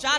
4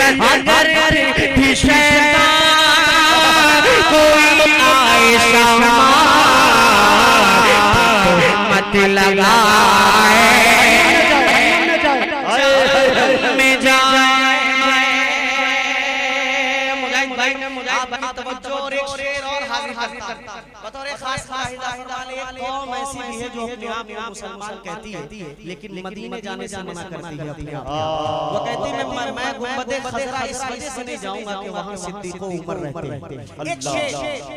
अगर भी शैतान कोई आए शमा मत लगाए में जाए। मुजाहिद भाई ने तवज्जो और एक शेर और हाजिर करता बतौर खास एक कौम ऐसी भी है जो अपने आप को मुसलमान कहती है लेकिन मदीने जाने से मना करती है अपने आप। वो कहती है मैं गुंबद खज़रा इस वजह से नहीं जाऊंगा कि वहां सिद्दीक़ उमर रहते हैं।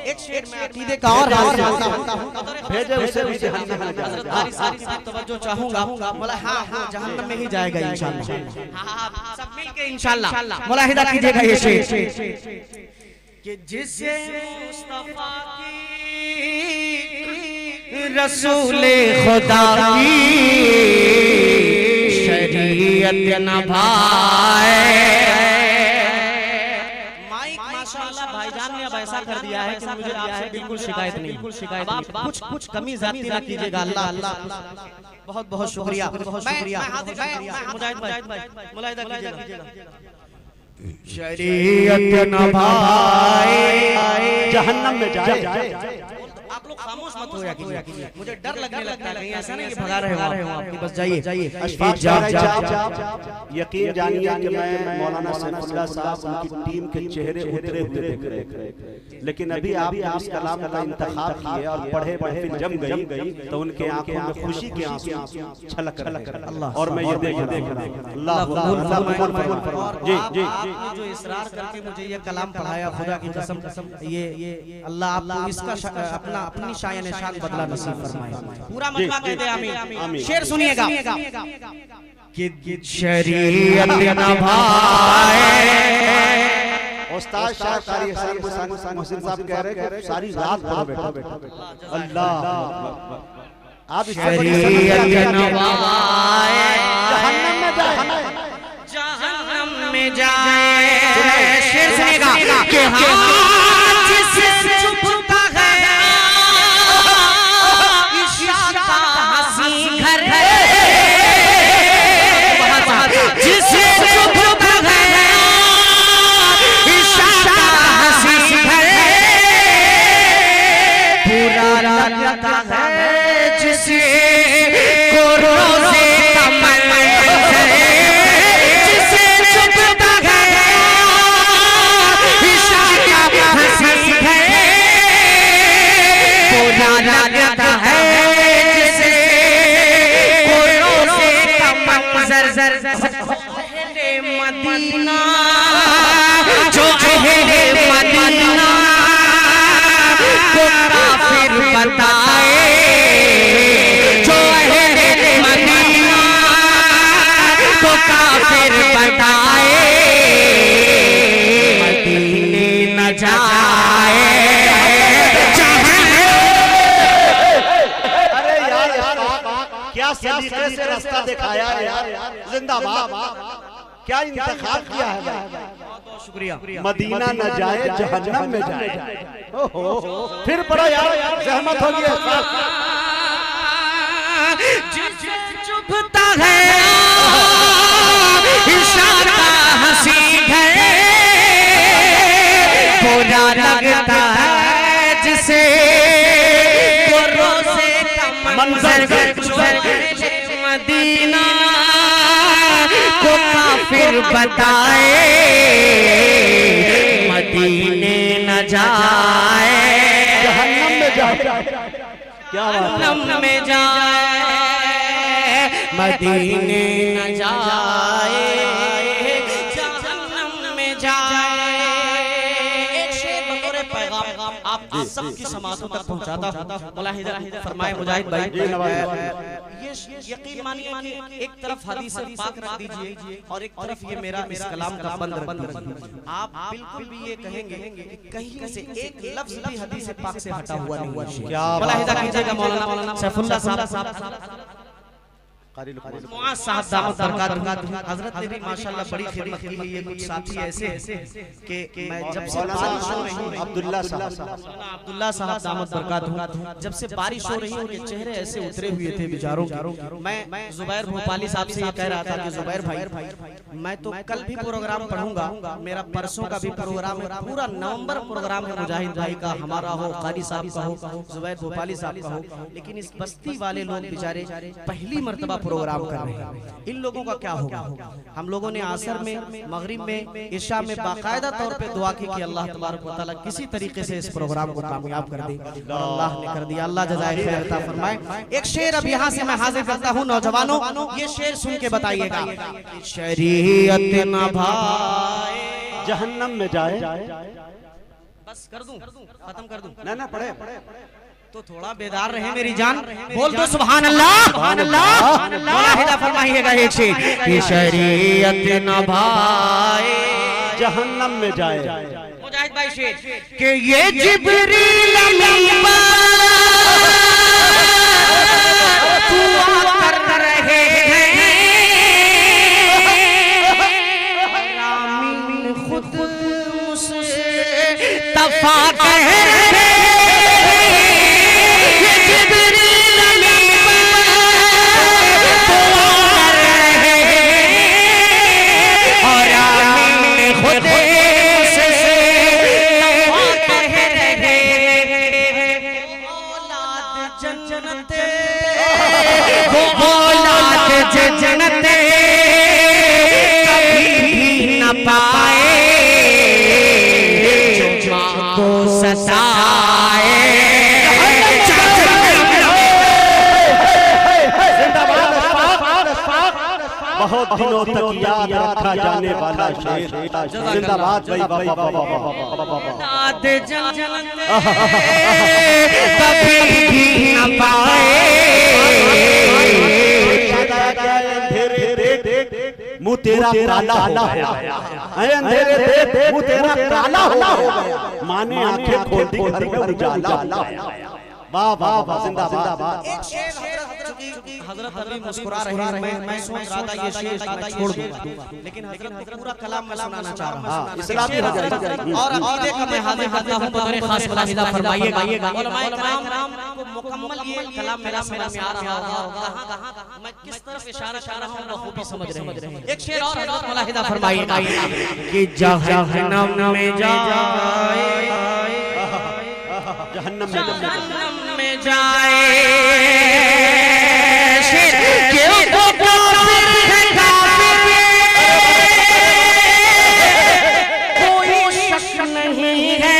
एक शेर में अकीदे का और हाजिर करता हूं। भेजे उसे भी जहन्नम में हज़रत सारी तवज्जो चाहूंगा। मौला हां वो जहन्नम में ही जाएगा इंशाअल्लाह। हां सब मिलके इंशाअल्लाह मुलाहिदा कीजिएगा ये शेर कि जिसे मुस्तफा की रसूले खुदा की शरीयत न भाए। माइक माशाअल्लाह भाईजान ने अब ऐसा कर दिया है कि मुझे आपसे बिल्कुल शिकायत नहीं। आप कुछ कमी ज़्यादती ना कीजिएगा। अल्लाह बहुत बहुत शुक्रिया। मुजाहिद भाई मुलाहिदा कीजिएगा। शरीयत न भाए जहन्नम में जाए। आप लोग खामोश मत हो या कीजिए। मुझे डर लगने लगता है कहीं ऐसा नहीं कि भगा रहे हो आप। बस जाइए। यकीन जानिए कि मैं मौलाना सैफुल्लाह साहब उनकी टीम के चेहरे उतरे हुए देख रहे थे, लेकिन अभी आप इस कलाम का इंतखाब किए और पढ़े फिर जम गई तो उनके आंखों में खुशी के आंसू छलक रहे और मैं ये देख रहा हूं। अल्लाह जी जी आपने जो इसरार करके मुझे ये कलाम पढ़ाया खुदा की कसम ये अल्लाह आपको इसका अपनी शान निशान बदला नसीब फरमाए। पूरा मजमा कह दे आमीन। शेर सुनिएगा कि शरीयत न भाए। उस्ताद शाह कारी मोहसिन साहब कह रहे हैं सारी रात पढ़ो बेटा। अल्लाह आप शरीयत न भाए जहन्नम में जाए। शेर सुनेगा कि हाँ जिससे छुपता है इशारा हंसी घर है जिससे छुपता है इशारा हंसी घर पूरा लगता है जिसे को रोज़े का मंज़र जिसे छुपता है इशारा हंसी है पूरा लगता है जिसे को रोज़े का मंज़र मदीना जो अहले मदीना को काफिर बताए जो अहले मदीना को काफिर बताए मदीने न जाए। अरे यार क्या सलीके से रास्ता दिखाया है यार। जिंदाबाद क्या इंतखाब किया है। बहुत शुक्रिया। मदीना न जाए जहन्नम में जाए। फिर पढ़ा यार जहमत होगी। जिसे चुभता है इशारा हंसी है बुरा लगता है जिसे को रोज़े का मंज़र मदीना को काफिर बताए मदीने न जाए। जहन्नम में जाए। क्या बात है। जहन्नम में जाए मदीने न जाए जहन्नम में जाए। एक शेर बतौर पैगाम आप सबकी समातों तक पहुंचाता हूं। मुलाहिदा फरमाए मुजाहिद भाई। ये यकीन मानिए एक तरफ हदीस पाक रख दीजिए और एक तरफ ये मेरा इस कलाम का बंद रख दीजिए। आप बिल्कुल भी ये कहेंगे कि कहीं से एक लफ्ज भी हदीस पाक से हटा हुआ नहीं है। क्या मुलाहिदा कीजिएगा मौलाना सैफुल्लाह साहब। मुआज़ साहब दामत बरकातहू हजरत ने भी माशाल्लाह बड़ी खिदमत की है। ये कुछ साथी ऐसे कि मैं जब से बारिश हो रही है, अब्दुल्ला साहब दामत बरकातहू, जब से बारिश हो रही है उनके चेहरे ऐसे उतरे हुए थे बेचारों के। मैं जुबैर भोपाली साहब से ये कह रहा था कि जुबैर भाई मैं तो कल भी प्रोग्राम पढ़ूंगा, मेरा परसों का भी प्रोग्राम है, पूरा नवंबर प्रोग्राम है मुजाहिद भाई का, हमारा हो, कारी साहब का हो, जुबैर भोपाली साहब का हो, लेकिन इस बस्ती वाले लोग बेचारे पहली मर्तबा प्रोग्राम कर रहे हैं। इन लोगों का क्या होगा? हम लोगों ने आसर में, मगरिब में, इशा में बाकायदा तौर पे दुआ की कि अल्लाह तबारक व तआला किसी तरीके से इस प्रोग्राम को कामयाब कर दे, और अल्लाह ने कर दिया। अल्लाह जज़ाए खैर अता फरमाए। एक शेर अब यहाँ से मैं हाजिर करता हूँ नौजवानों, ये शेर सुन के बताइएगा। शरीयत न भाए जहन्नम में जाए। बस कर दूं, खत्म कर दूं? ना पढ़े तो थोड़ा बेदार रहे मेरी जान, बोल दो सुभान अल्लाह, सुभान अल्लाह। मुलाहिदा फरमाइएगा एक शेर कि शरीयत न भाए जहन्नम में जाए। मुजाहिद भाई शेर कि ये जिब्रील अमीन दुआ कर रहे हैं, रामीन खुद मुझसे तफा कह रहे हैं। बहुत दिनों तक याद रखा जाने वाला शेर। जिंदाबाद भाई, कभी भी न पाए मुँह तेरा काला हो गया, अंधेरे देख मुँह तेरा काला हो गया, माने आंखें खोल दी घर में उजाला। वाह वाह वाह, जिंदाबाद। एक शेर हजरत अभी मुस्कुरा रहे हैं, मैं सोच रहा था ये शेर छोड़ दूंगा, लेकिन हजरत को पूरा कलाम मैं सुनाना चाह रहा हूं। इस्लामी हो जाएगी और अकीदे का मैं हाजिर करता हूं, बतौर खास मुलाहिदा फरमाइएगा। उलमाए किराम को मुकम्मल ये कलाम मेरा समझ में आ रहा होगा, कहां मैं किस तरफ इशारा कर रहा हूं बखूबी समझ रहे हैं। एक शेर और हजरत मुलाहिदा फरमाइएगा कि जहन्नम में जाए, जहन्नम में जाए, क्यों तो काफिर है, कोई शक नहीं है,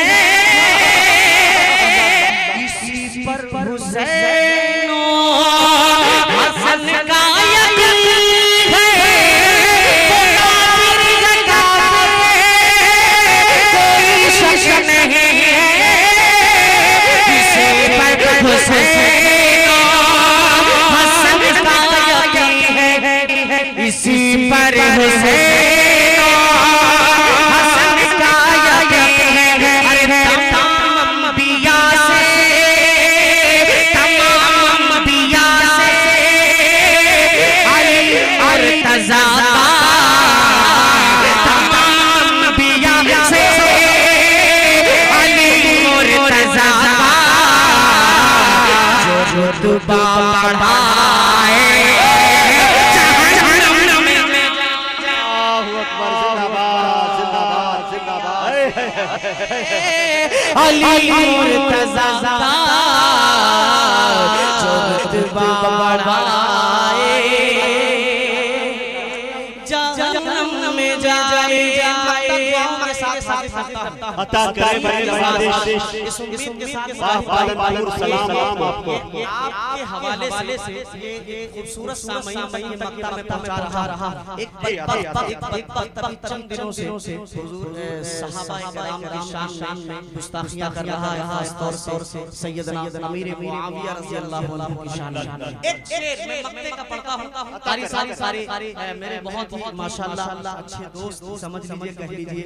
इसी पर हुसैन हसन का यकीन है, कोई शक नहीं है, इसी पर हुसैन हसन का यकीन है। अरे तमाम अंबिया से, तमाम अंबिया से अली अर्तज़ा, तमाम अंबिया से अली मुर्तज़ा जो रुतबा बढ़ाए अली मुर्तज़ा जो रुतबा बढ़ाए, जहन्नम में जाए। अता करे बड़े इस उम्मीद के साथ सलाम आपको। आपके हवाले से ये खूबसूरत सामईन मैं ये मक्का में पहुंचा रहा। एक चंद दिनों से हुजूर सहाबाए किराम की शान में गुस्ताखियां कर रहा है, खास तौर से सैयदना अमीर मुआविया रज़ी अल्लाहु अन्हु की शान। एक शेर मैं मक्के का पढ़ता हूं, कारी सारे मेरे बहुत ही माशाल्लाह अच्छे दोस्त समझ लीजिए, कह लीजिए